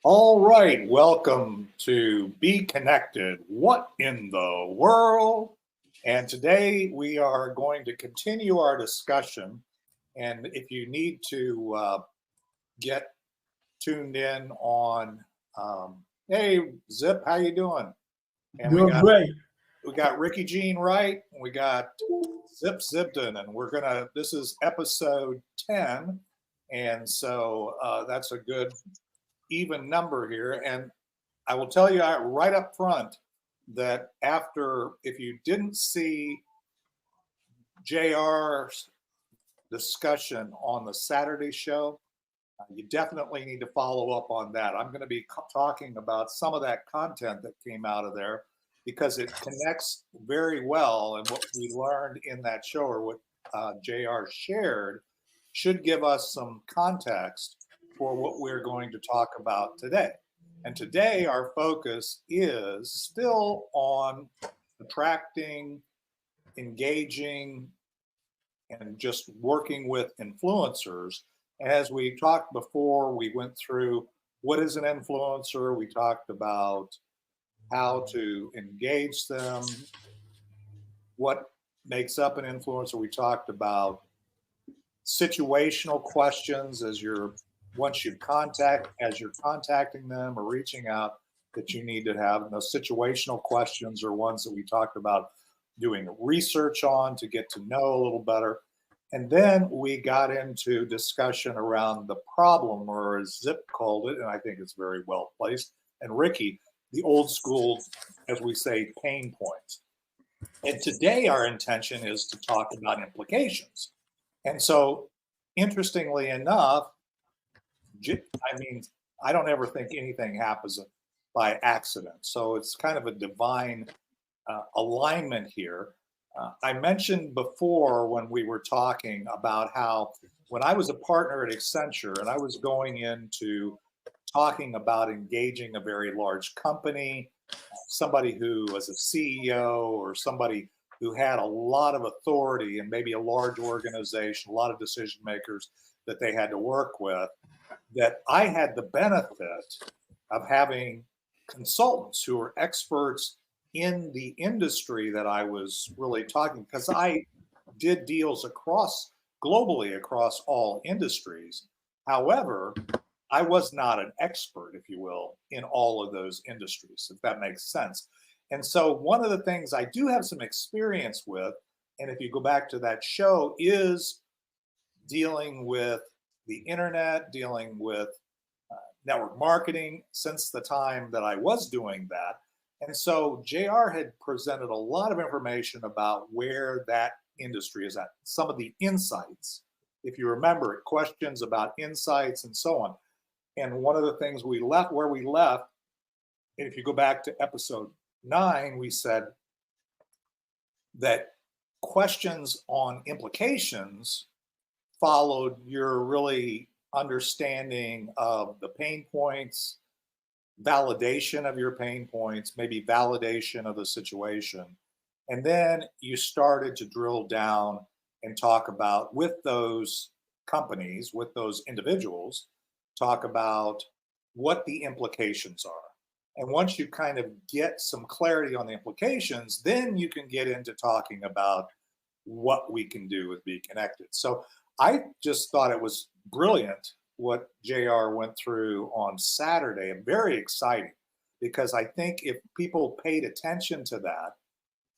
All right, welcome to Be Connected. What in the world? And today we are going to continue our discussion. And if you need to get tuned in on, hey Zip, how you doing? And we Doing got great. we got Rickey Jean Wright, and we got Zibton, and we're gonna. This is episode 10, and so that's a good even number here. And I will tell you right up front that if you didn't see JR's discussion on the Saturday show, you definitely need to follow up on that. I'm going to be talking about some of that content that came out of there because it connects very well. And what we learned in that show, or what JR shared, should give us some context for what we're going to talk about today. And today, our focus is still on attracting, engaging, and just working with influencers. As we talked before, we went through what is an influencer. We talked about how to engage them, what makes up an influencer. We talked about situational questions as you're contacting them or reaching out, that you need to have. And those situational questions are ones that we talked about doing research on to get to know a little better. And then we got into discussion around the problem, or as Zip called it, and I think it's very well placed, and Rickey, the old school, as we say, pain points. And today our intention is to talk about implications. And so, interestingly enough, I mean, I don't ever think anything happens by accident. So it's kind of a divine alignment here. I mentioned before when we were talking about how when I was a partner at Accenture and I was going into talking about engaging a very large company, somebody who was a CEO or somebody who had a lot of authority and maybe a large organization, a lot of decision makers that they had to work with, that I had the benefit of having consultants who were experts in the industry that I was really talking, because I did deals globally across all industries. However, I was not an expert, if you will, in all of those industries, if that makes sense. And so one of the things I do have some experience with, and if you go back to that show, is dealing with the internet, dealing with network marketing since the time that I was doing that. And so JR had presented a lot of information about where that industry is at, some of the insights, if you remember it, questions about insights and so on. And one of the things we left, and if you go back to episode 9, we said that questions on implications followed your really understanding of the pain points, validation of your pain points, maybe validation of the situation. And then you started to drill down and talk about, with those companies, with those individuals, talk about what the implications are. And once you kind of get some clarity on the implications, then you can get into talking about what we can do with BeeKonnected. So I just thought it was brilliant what JR went through on Saturday, and very exciting, because I think if people paid attention to that,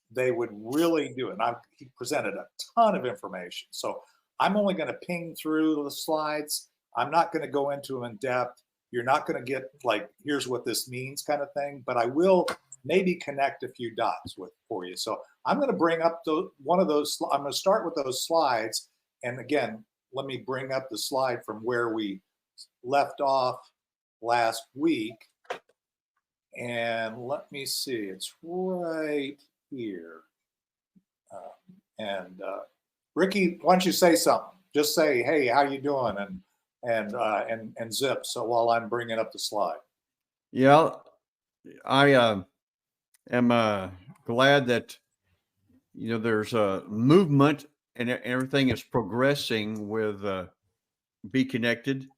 they would really do it. And he presented a ton of information. So I'm only going to ping through the slides. I'm not going to go into them in depth. You're not going to get like, here's what this means kind of thing, but I will maybe connect a few dots for you. So I'm going to bring up one of those. I'm going to start with those slides. And again, let me bring up the slide from where we left off last week. And let me see, it's right here. Rickey, why don't you say something? Just say, hey, how you doing? And Zip. So while I'm bringing up the slide. Yeah, I am glad that there's a movement and everything is progressing with BeeKonnected.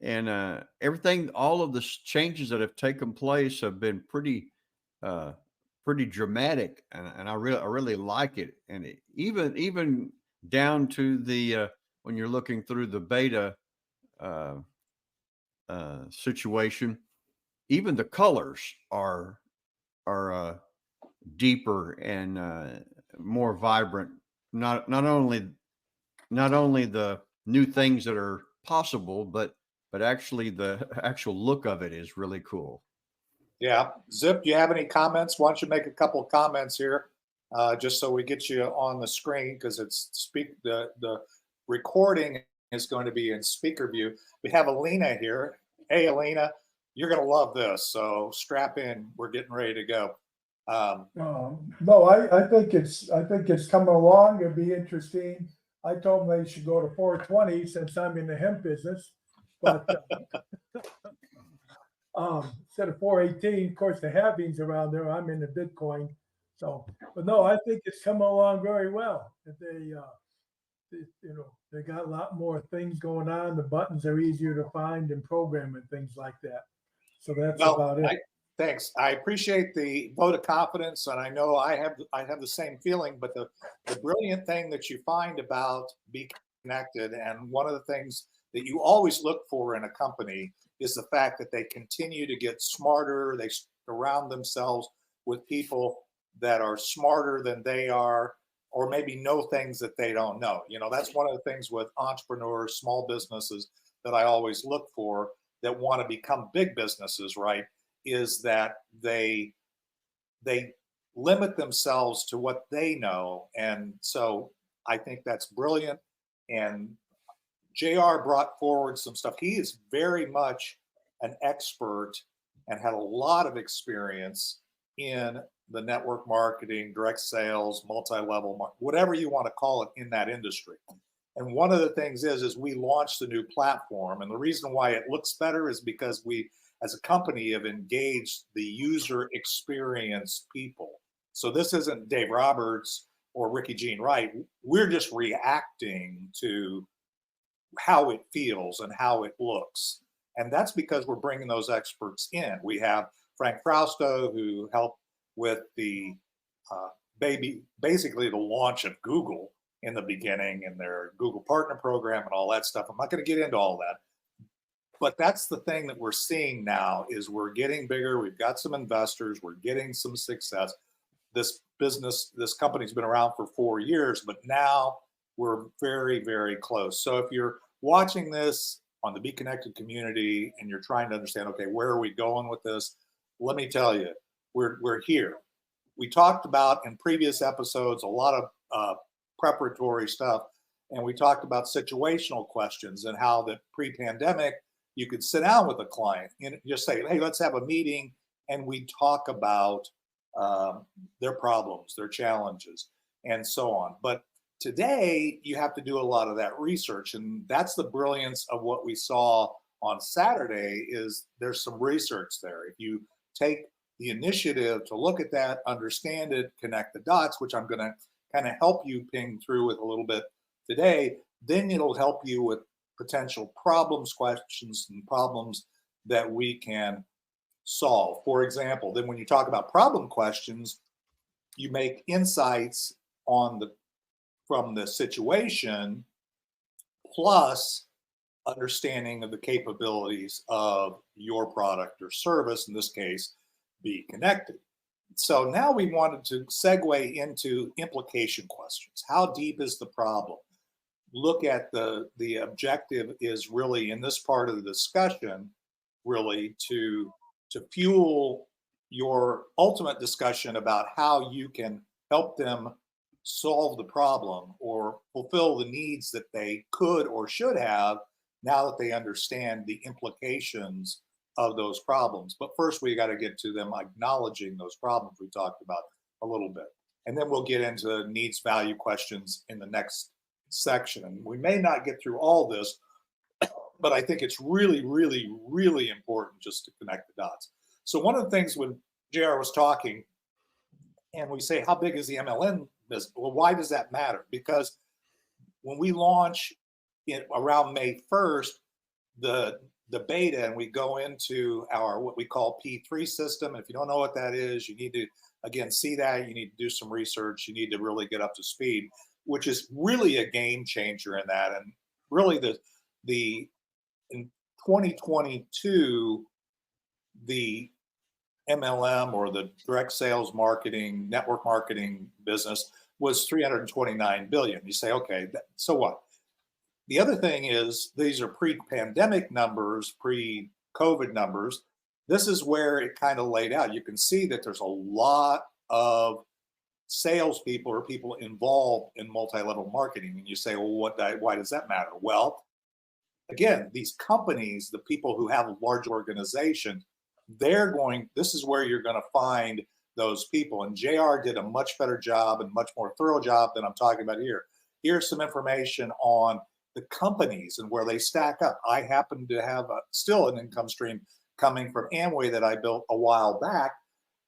and everything, all of the changes that have taken place have been pretty dramatic, and I really like it. And even down to the when you're looking through the beta uh, situation, even the colors are deeper and more vibrant. Not only the new things that are possible, but actually the actual look of it is really cool. Yeah. Zip, do you have any comments? Why don't you make a couple of comments here, just so we get you on the screen, because the recording is going to be in speaker view. We have Elena here. Hey, Elena, you're going to love this. So strap in. We're getting ready to go. No, I think it's coming along. It'll be interesting. I told them they should go to 420 since I'm in the hemp business, but instead of 418, of course, the halvings around there. I'm in the Bitcoin, so. But no, I think it's coming along very well. They got a lot more things going on. The buttons are easier to find and program and things like that. So that's about it. Thanks. I appreciate the vote of confidence, and I know I have the same feeling. But the brilliant thing that you find about BeeKonnected, and one of the things that you always look for in a company, is the fact that they continue to get smarter. They surround themselves with people that are smarter than they are, or maybe know things that they don't know. That's one of the things with entrepreneurs, small businesses, that I always look for, that want to become big businesses, right? Is that they limit themselves to what they know. And so I think that's brilliant. And JR brought forward some stuff. He is very much an expert and had a lot of experience in the network marketing, direct sales, multi-level, whatever you want to call it, in that industry. And one of the things is we launched a new platform. And the reason why it looks better is because we, as a company, have engaged the user experience people. So this isn't Dave Roberts or Rickey Gene Wright. We're just reacting to how it feels and how it looks. And that's because we're bringing those experts in. We have Frank Frausto, who helped with the basically the launch of Google in the beginning, and their Google Partner Program and all that stuff. I'm not going to get into all that. But that's the thing that we're seeing now, is we're getting bigger. We've got some investors. We're getting some success. This company's been around for 4 years, but now we're very, very close. So if you're watching this on the BeeKonnected community and you're trying to understand, okay, where are we going with this? Let me tell you, we're here. We talked about in previous episodes a lot of preparatory stuff, and we talked about situational questions and how that pre-pandemic you could sit down with a client and just say, hey, let's have a meeting, and we talk about their problems, their challenges, and so on. But today you have to do a lot of that research, and that's the brilliance of what we saw on Saturday. Is there's some research there. If you take the initiative to look at that, understand it, connect the dots, which I'm going to kind of help you ping through with a little bit today, then it'll help you with potential problems, questions, and problems that we can solve. For example, then when you talk about problem questions, you make insights from the situation, plus understanding of the capabilities of your product or service, in this case, BeeKonnected. So now we wanted to segue into implication questions. How deep is the problem? Look at the objective is really, in this part of the discussion, really to fuel your ultimate discussion about how you can help them solve the problem or fulfill the needs that they could or should have, now that they understand the implications of those problems. But first, we got to get to them acknowledging those problems we talked about a little bit. And then we'll get into needs value questions in the next section. And we may not get through all this, but I think it's really, really, really important just to connect the dots. So one of the things when JR was talking, and we say, how big is the MLM business? Well, why does that matter? Because when we launch around May 1st, the the beta and we go into our what we call P3 system. If you don't know what that is, you need to again see that. You need to do some research. You need to really get up to speed, which is really a game changer in that. And really, the in 2022, the MLM or the direct sales marketing, network marketing business was 329 billion. You say, okay, so what? The other thing is these are pre-pandemic numbers, pre-COVID numbers. This is where it kind of laid out. You can see that there's a lot of salespeople or people involved in multi-level marketing. And you say, well, why does that matter? Well, again, these companies, the people who have a large organization, this is where you're going to find those people. And JR did a much better job and much more thorough job than I'm talking about here. Here's some information on the companies and where they stack up. I happen to have still an income stream coming from Amway that I built a while back.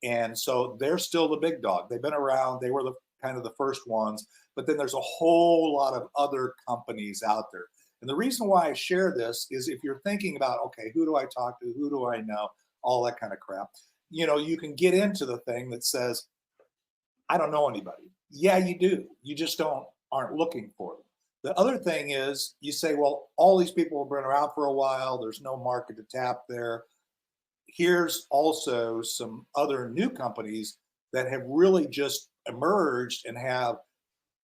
And so they're still the big dog. They've been around. They were the kind of the first ones, but then there's a whole lot of other companies out there. And the reason why I share this is if you're thinking about, okay, who do I talk to? Who do I know? All that kind of crap. You know, you can get into the thing that says, I don't know anybody. Yeah, you do. You just aren't looking for them. The other thing is you say, well, all these people have been around for a while. There's no market to tap there. Here's also some other new companies that have really just emerged and have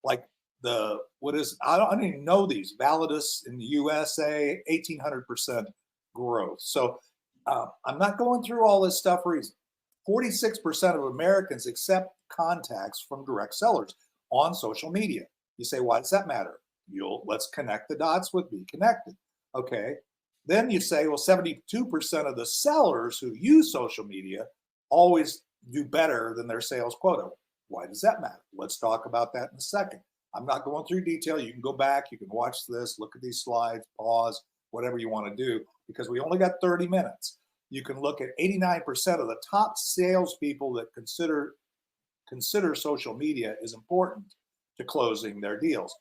like I don't even know these. Validus in the USA, 1,800% growth. So I'm not going through all this stuff for reason. 46% of Americans accept contacts from direct sellers on social media. You say, why does that matter? Let's connect the dots with BeeKonnected. Okay. Then you say, well, 72% of the sellers who use social media always do better than their sales quota. Why does that matter? Let's talk about that in a second. I'm not going through detail. You can go back, you can watch this, look at these slides, pause, whatever you want to do, because we only got 30 minutes. You can look at 89% of the top salespeople that consider social media is important to closing their deals.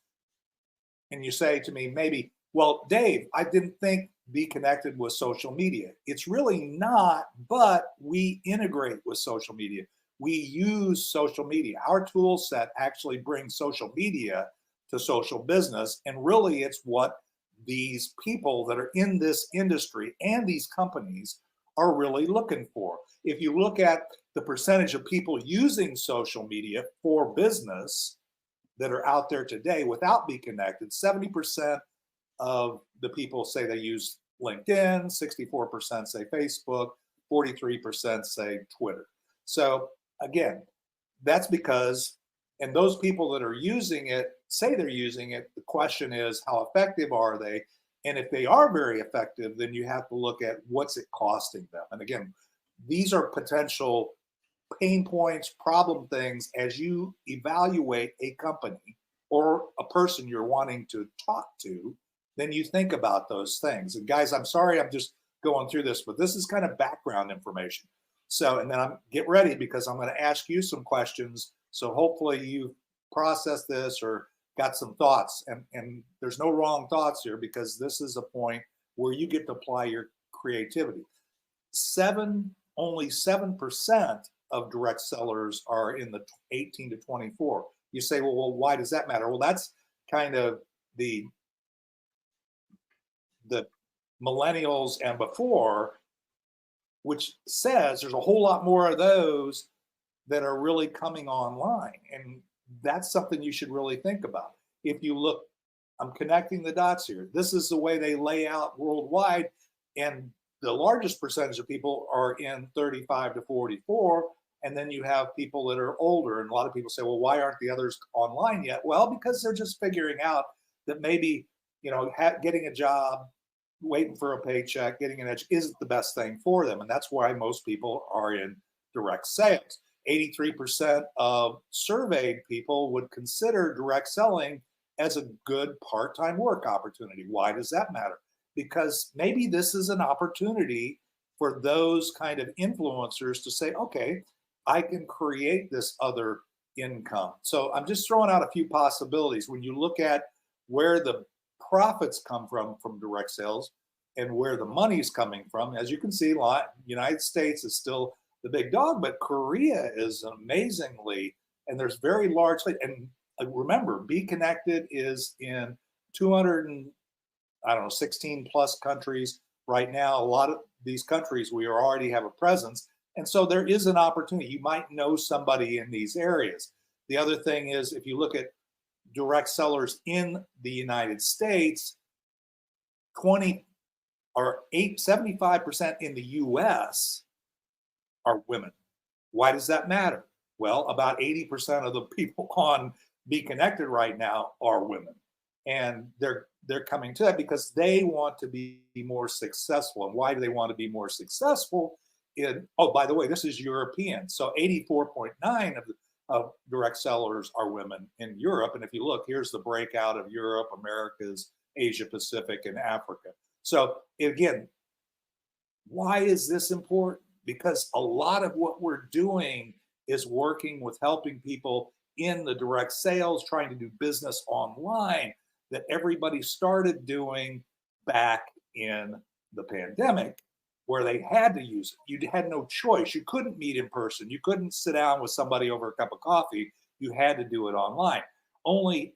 And you say to me, maybe, well, Dave, I didn't think BeeKonnected was social media. It's really not, but we integrate with social media. We use social media. Our tool set actually brings social media to social business. And really, it's what these people that are in this industry and these companies are really looking for. If you look at the percentage of people using social media for business that are out there today without BeeKonnected, 70% of the people say they use LinkedIn, 64% say Facebook, 43% say Twitter. So again, that's because, and those people that are using it say they're using it, the question is how effective are they? And if they are very effective, then you have to look at what's it costing them. And again, these are potential pain points, problem things as you evaluate a company or a person you're wanting to talk to, then you think about those things. And guys, I'm sorry, I'm just going through this, but this is kind of background information. So, and then get ready because I'm going to ask you some questions. So hopefully you process this or got some thoughts, and there's no wrong thoughts here because this is a point where you get to apply your creativity. Only 7% of direct sellers are in the 18 to 24. You say, well, why does that matter? Well, that's kind of the millennials and before, which says there's a whole lot more of those that are really coming online. And that's something you should really think about. If you look, I'm connecting the dots here. This is the way they lay out worldwide. And the largest percentage of people are in 35 to 44. And then you have people that are older. And a lot of people say, well, why aren't the others online yet? Well, because they're just figuring out that maybe, getting a job, waiting for a paycheck, getting an edge isn't the best thing for them. And that's why most people are in direct sales. 83% of surveyed people would consider direct selling as a good part-time work opportunity. Why does that matter? Because maybe this is an opportunity for those kind of influencers to say, okay, I can create this other income. So I'm just throwing out a few possibilities. When you look at where the profits come from direct sales, and where the money's coming from. As you can see, United States is still the big dog, but Korea is amazingly, and there's very large, and remember, BeeKonnected is in 200 and, I don't know, 16 plus countries right now. A lot of these countries, we already have a presence. And so there is an opportunity. You might know somebody in these areas. The other thing is, if you look at direct sellers in the United States, 75% in the US are women. Why does that matter? Well, about 80% of the people on BeeKonnected right now are women. And they're coming to that because they want to be more successful. And why do they want to be more successful? Oh, by the way, this is European. So 84.9 of direct sellers are women in Europe. And if you look, here's the breakout of Europe, Americas, Asia Pacific, and Africa. So again, why is this important? Because a lot of what we're doing is working with helping people in the direct sales, trying to do business online that everybody started doing back in the pandemic, where they had to use it. You had no choice. You couldn't meet in person. You couldn't sit down with somebody over a cup of coffee. You had to do it online. Only,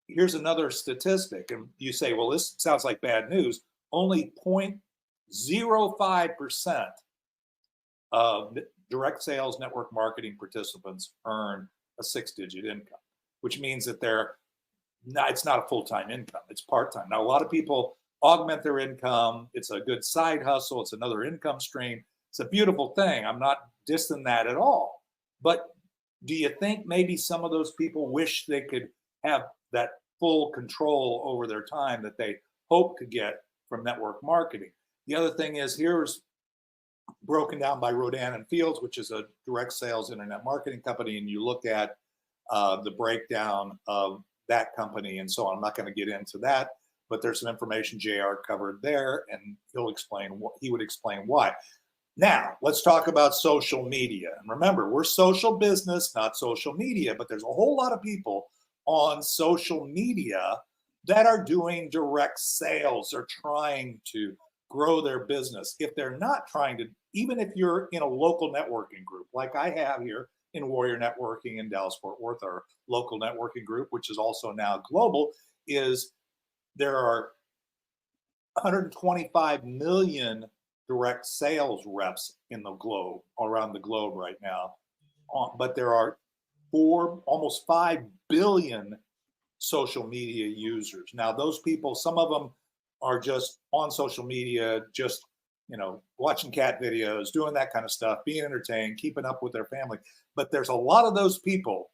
here's another statistic, and you say, well, this sounds like bad news. Only 0.05% of direct sales network marketing participants earn a 6-digit income, which means that it's not a full-time income, it's part-time. Now, a lot of people augment their income. It's a good side hustle. It's another income stream. It's a beautiful thing. I'm not dissing that at all. But do you think maybe some of those people wish they could have that full control over their time that they hope to get from network marketing? The other thing is, here's broken down by Rodan and Fields, which is a direct sales internet marketing company, and you look at the breakdown of that company and so on. I'm not going to get into that, but there's some information JR covered there, and he would explain why. Now, let's talk about social media. And remember, we're social business, not social media, but there's a whole lot of people on social media that are doing direct sales. They're trying to grow their business. If they're not trying to, even if you're in a local networking group, like I have here in Warrior Networking in Dallas-Fort Worth, our local networking group, which is also now global, is there are 125 million direct sales reps in the globe, around the globe right now. But there are almost 5 billion social media users. Now, those people, some of them are just on social media, just, watching cat videos, doing that kind of stuff, being entertained, keeping up with their family. But there's a lot of those people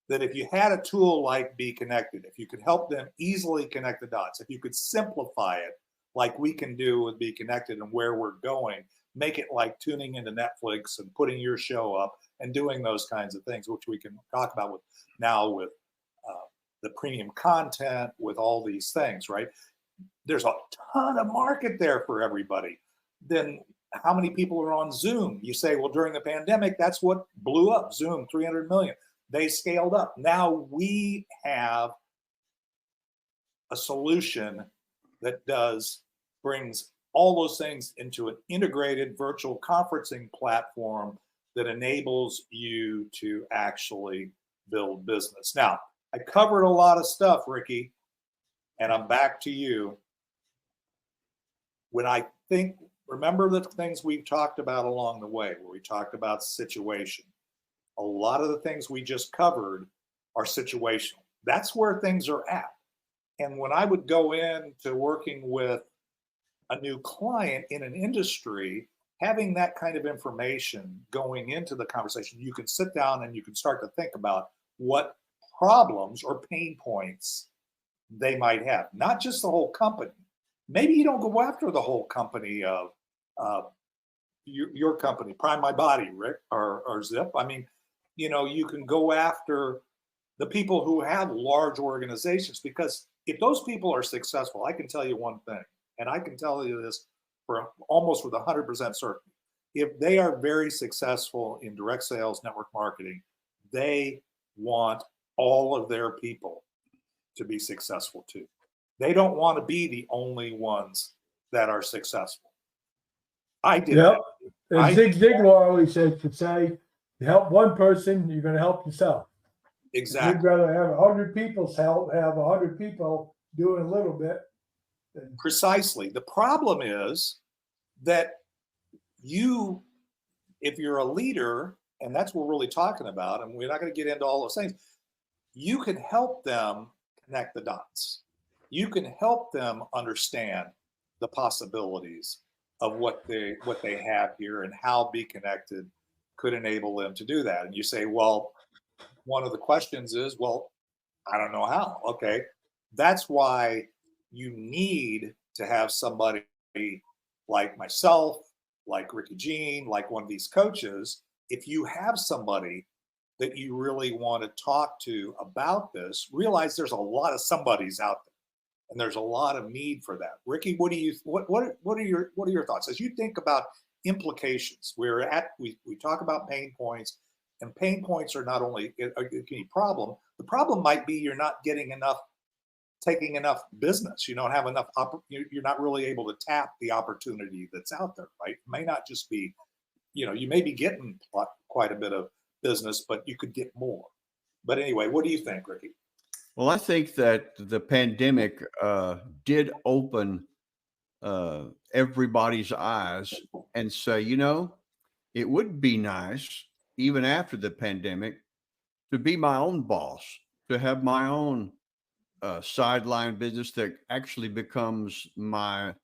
that if you had a tool like BeeKonnected, if you could help them easily connect the dots, if you could simplify it like we can do with BeeKonnected and where we're going, make it like tuning into Netflix and putting your show up and doing those kinds of things, which we can talk about with the premium content, with all these things, right? There's a ton of market there for everybody. Then how many people are on Zoom? You say, well, during the pandemic, that's what blew up. Zoom, 300 million. They scaled up. Now we have a solution that brings all those things into an integrated virtual conferencing platform that enables you to actually build business. Now, I covered a lot of stuff, Rickey, and I'm back to you. Remember the things we've talked about along the way, where we talked about situation. A lot of the things we just covered are situational. That's where things are at. And when I would go into working with a new client in an industry, having that kind of information going into the conversation, you can sit down and you can start to think about what problems or pain points they might have, not just the whole company. Maybe you don't go after the whole company of your company, Prime My Body, Rick, or Zip. I mean, you can go after the people who have large organizations, because if those people are successful, I can tell you one thing, and I can tell you this almost with 100% certainty. If they are very successful in direct sales, network marketing, they want all of their people to be successful too. They don't want to be the only ones that are successful. I did Yep. that. I And Zig Ziglar always says to say, you help one person, you're gonna help yourself. Exactly. You'd rather have 100 people's help, have 100 people doing a little bit. Precisely. The problem is that you, if you're a leader, and that's what we're really talking about, and we're not going to get into all those things, you can help them connect the dots. You can help them understand the possibilities of what they have here and how BeeKonnected could enable them to do that. And you say, well, one of the questions is, well, I don't know how. Okay. That's why you need to have somebody like myself, like Rickey, like one of these coaches. If you have somebody that you really want to talk to about this, realize there's a lot of somebodies out there, and there's a lot of need for that. Rickey, what are your thoughts as you think about implications? We talk about pain points, and pain points are not only a problem. The problem might be you're not taking enough business. You don't have enough. You're not really able to tap the opportunity that's out there, right? It may not just be, you may be getting quite a bit of business, but you could get more. But anyway, what do you think, Rickey? Well, I think that the pandemic did open everybody's eyes and say, it would be nice, even after the pandemic, to be my own boss, to have my own sideline business that actually becomes my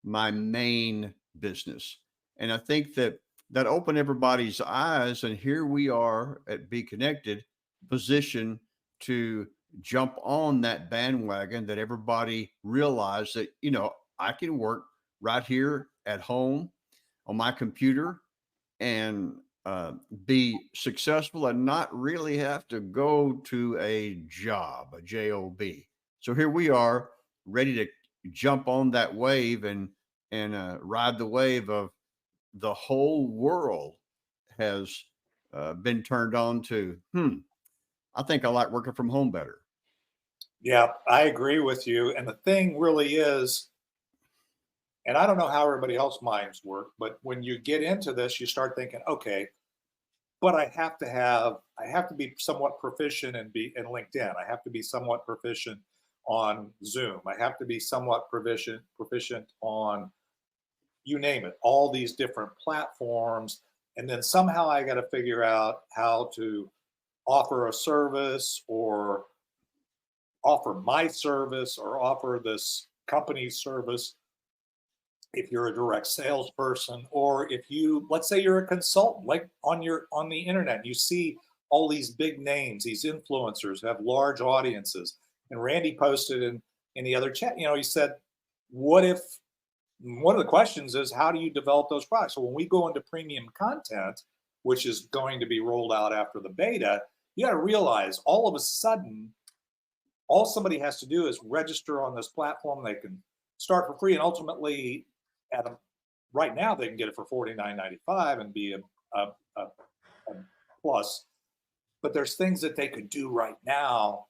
main business. And I think that opened everybody's eyes, and here we are at BeeKonnected, positioned to jump on that bandwagon, that everybody realized that, I can work right here at home on my computer and be successful and not really have to go to a job, a job. So here we are, ready to jump on that wave and ride the wave of the whole world has been turned on to. I think I like working from home better. Yeah, I agree with you. And the thing really is, and I don't know how everybody else's minds work, but when you get into this, you start thinking, okay, but I have to be somewhat proficient in LinkedIn. I have to be somewhat proficient on Zoom. I have to be somewhat proficient on, you name it, all these different platforms. And then somehow I got to figure out how to offer a service, or offer my service, or offer this company's service. If you're a direct salesperson, or if let's say you're a consultant, like on the internet, you see all these big names, these influencers have large audiences. And Randy posted in the other chat, he said, what if, one of the questions is, how do you develop those products? So when we go into premium content, which is going to be rolled out after the beta, you got to realize all of a sudden, all somebody has to do is register on this platform. They can start for free, and ultimately, right now they can get it for $49.95 and be a plus. But there's things that they could do right now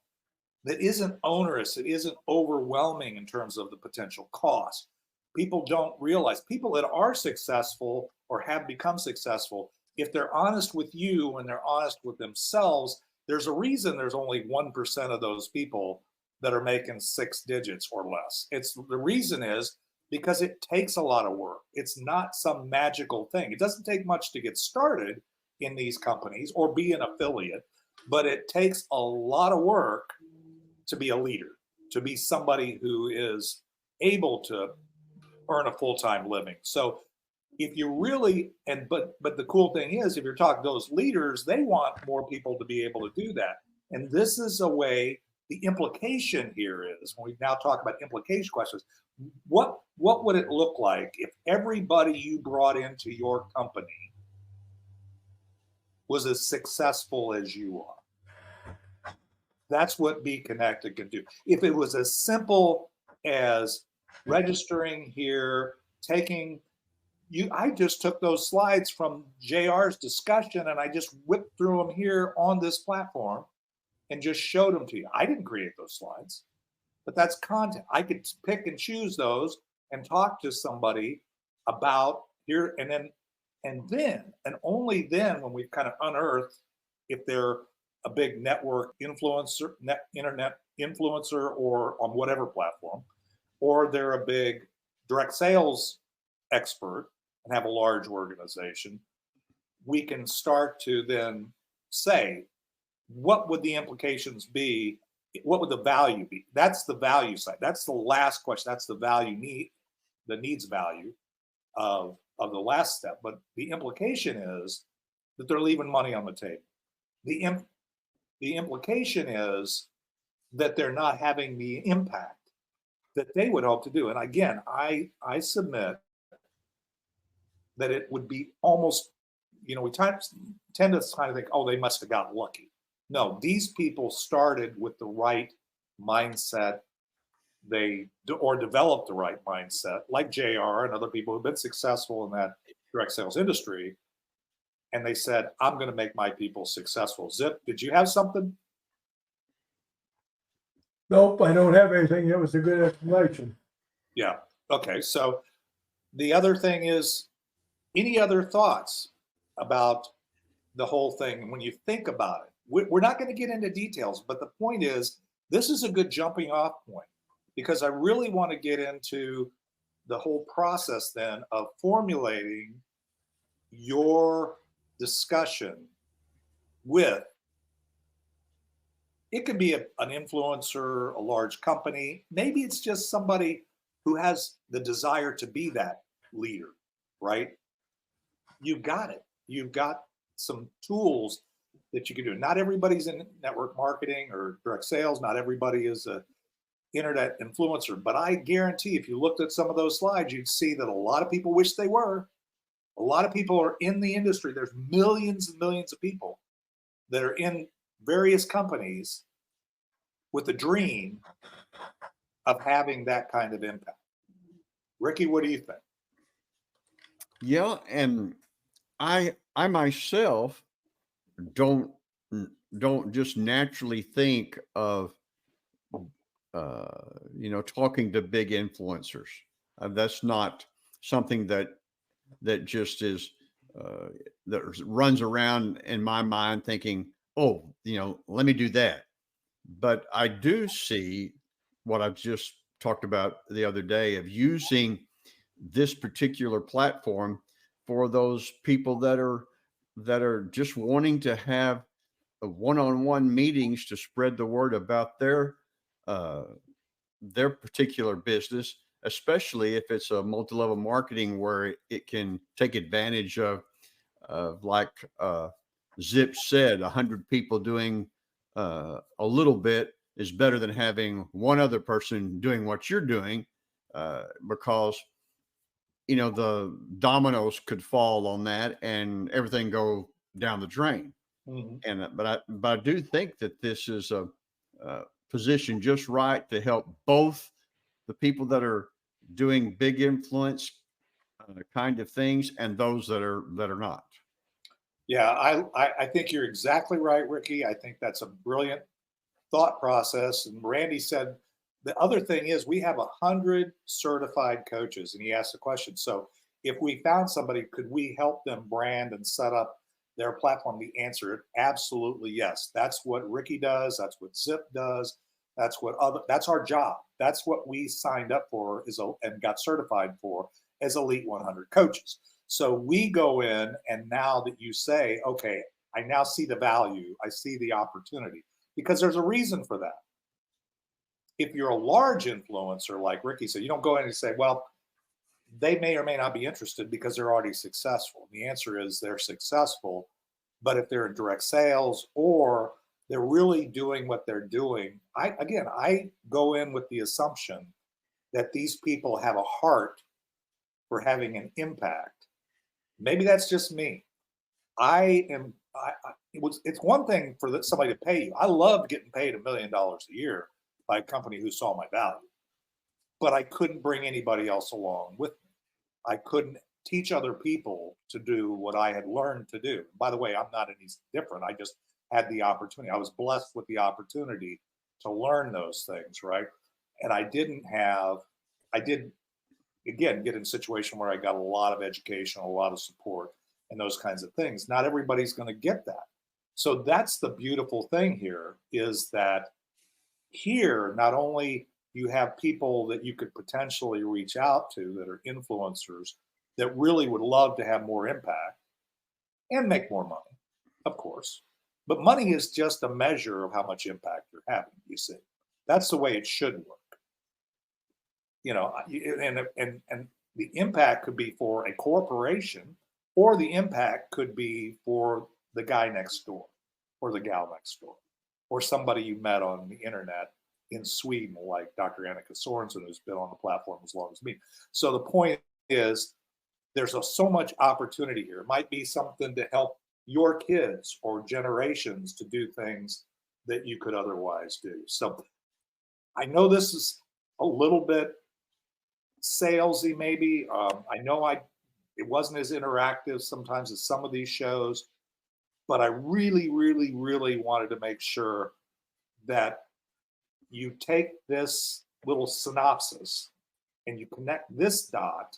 that isn't onerous. It isn't overwhelming in terms of the potential cost. People don't realize, people that are successful or have become successful, if they're honest with you and they're honest with themselves, there's a reason there's only 1% of those people that are making 6 digits or less. The reason is because it takes a lot of work. It's not some magical thing. It doesn't take much to get started in these companies or be an affiliate, but it takes a lot of work to be a leader, to be somebody who is able to earn a full-time living. So if you really, but the cool thing is, if you're talking to those leaders, they want more people to be able to do that. And this is a way, the implication here is, when we now talk about implication questions, what would it look like if everybody you brought into your company was as successful as you are? That's what BeeKonnected can do. If it was as simple as registering here, I just took those slides from JR's discussion and I just whipped through them here on this platform and just showed them to you. I didn't create those slides, but that's content. I could pick and choose those and talk to somebody about here, and only then when we've kind of unearthed if they're a big network influencer, internet influencer, or on whatever platform, or they're a big direct sales expert and have a large organization, we can start to then say, what would the implications be? What would the value be? That's the value side. That's the last question. That's the the needs value of the last step. But the implication is that they're leaving money on the table. The implication is that they're not having the impact that they would hope to do. And again, I submit that it would be almost, we tend to kind of think, oh, they must have gotten lucky. No, these people started with the right mindset. They developed the right mindset, like JR and other people who've been successful in that direct sales industry. And they said, I'm going to make my people successful. Zip, did you have something? Nope, I don't have anything. That was a good explanation. Yeah. Okay. So the other thing is, any other thoughts about the whole thing when you think about it? We're not going to get into details, but the point is, this is a good jumping off point, because I really want to get into the whole process then of formulating your discussion with, it could be an influencer, a large company. Maybe it's just somebody who has the desire to be that leader, right? You've got it. You've got some tools that you can do. Not everybody's in network marketing or direct sales. Not everybody is a internet influencer, but I guarantee if you looked at some of those slides, you'd see that a lot of people wish they were. A lot of people are in the industry. There's millions and millions of people that are in various companies with a dream of having that kind of impact. Rickey, what do you think? Yeah, and I myself don't just naturally think of talking to big influencers. That's not something that just is that runs around in my mind thinking, oh, let me do that. But I do see what I've just talked about the other day of using this particular platform for those people that are just wanting to have one-on-one meetings to spread the word about their particular business, especially if it's a multi-level marketing where it can take advantage of like Zip said, 100 people doing a little bit is better than having one other person doing what you're doing, because the dominoes could fall on that and everything go down the drain. Mm-hmm. And but I do think that this is a position just right to help both the people that are doing big influence kind of things and those that are not. Yeah, I think you're exactly right, Rickey. I think that's a brilliant thought process. And Randy said the other thing is we have 100 certified coaches, and he asked the question. So if we found somebody, could we help them brand and set up their platform? The answer is absolutely yes. That's what Rickey does. That's what Zip does. That's our job. That's what we signed up for and got certified for as Elite 100 coaches. So we go in, and now that you say, okay, I now see the value, I see the opportunity, because there's a reason for that. If you're a large influencer, like Rickey said, you don't go in and say, well, they may or may not be interested because they're already successful. The answer is they're successful, but if they're in direct sales or they're really doing what they're doing, I go in with the assumption that these people have a heart for having an impact. Maybe that's just me. It's one thing for somebody to pay you. I love getting paid $1 million a year by a company who saw my value, but I couldn't bring anybody else along with me. I couldn't teach other people to do what I had learned to do. By the way, I'm not any different. I just had the opportunity. I was blessed with the opportunity to learn those things, right? And again, get in a situation where I got a lot of education, a lot of support, and those kinds of things. Not everybody's going to get that. So that's the beautiful thing here, is that here, not only you have people that you could potentially reach out to that are influencers that really would love to have more impact and make more money, of course. But money is just a measure of how much impact you're having, you see. That's the way it should work. You know, and the impact could be for a corporation, or the impact could be for the guy next door or the gal next door, or somebody you met on the internet in Sweden, like Dr. Annika Sorensen, who's been on the platform as long as me. So the point is, there's so much opportunity here. It might be something to help your kids or generations to do things that you could otherwise do. So I know this is a little bit salesy, maybe. I know it wasn't as interactive sometimes as some of these shows, but I really, really, really wanted to make sure that you take this little synopsis and you connect this dot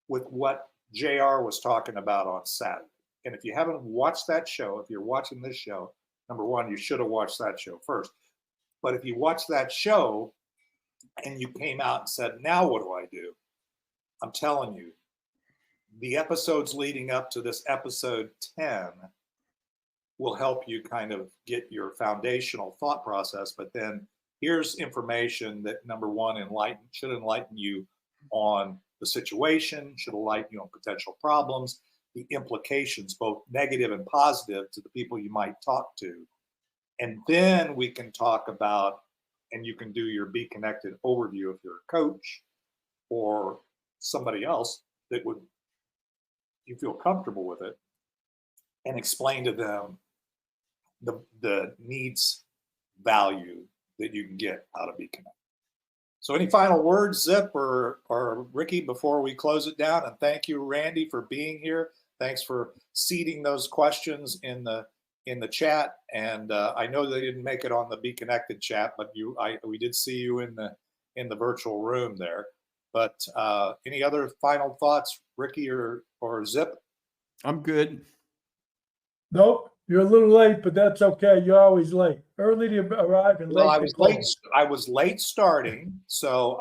with what JR was talking about on Saturday. And if you haven't watched that show, if you're watching this show, number one, you should have watched that show first. But if you watched that show and you came out and said, now what do I do? I'm telling you, the episodes leading up to this episode 10 will help you kind of get your foundational thought process. But then here's information that, number one, should enlighten you on the situation, should enlighten you on potential problems, the implications, both negative and positive, to the people you might talk to. And then we can talk about, and you can do your BeeKonnected overview if you're a coach or somebody else that would, you feel comfortable with it, and explain to them the needs value that you can get out of BeeKonnected. So any final words, Zip or Rickey, before we close it down? And thank you, Randy, for being here. Thanks for seeding those questions in the chat. And I know they didn't make it on the BeeKonnected chat, but we did see you in the virtual room there. But any other final thoughts, Rickey or Zip? I'm good. Nope, you're a little late, but that's okay. You're always late. Early to arrive and late. Well, I to was close. late. I was late starting, so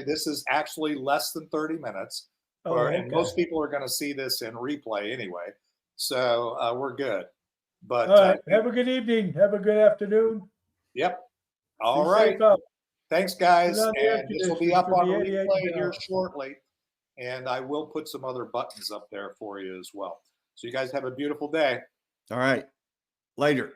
this is actually less than 30 minutes. And most people are going to see this in replay anyway, so we're good. But all right, have a good evening. Have a good afternoon. Yep. All Be right. safe out. Thanks, guys. Turn on the And this will be up conditioners on for the 88 replay here now. shortly. And I will put some other buttons up there for you as well. So you guys have a beautiful day. All right. Later.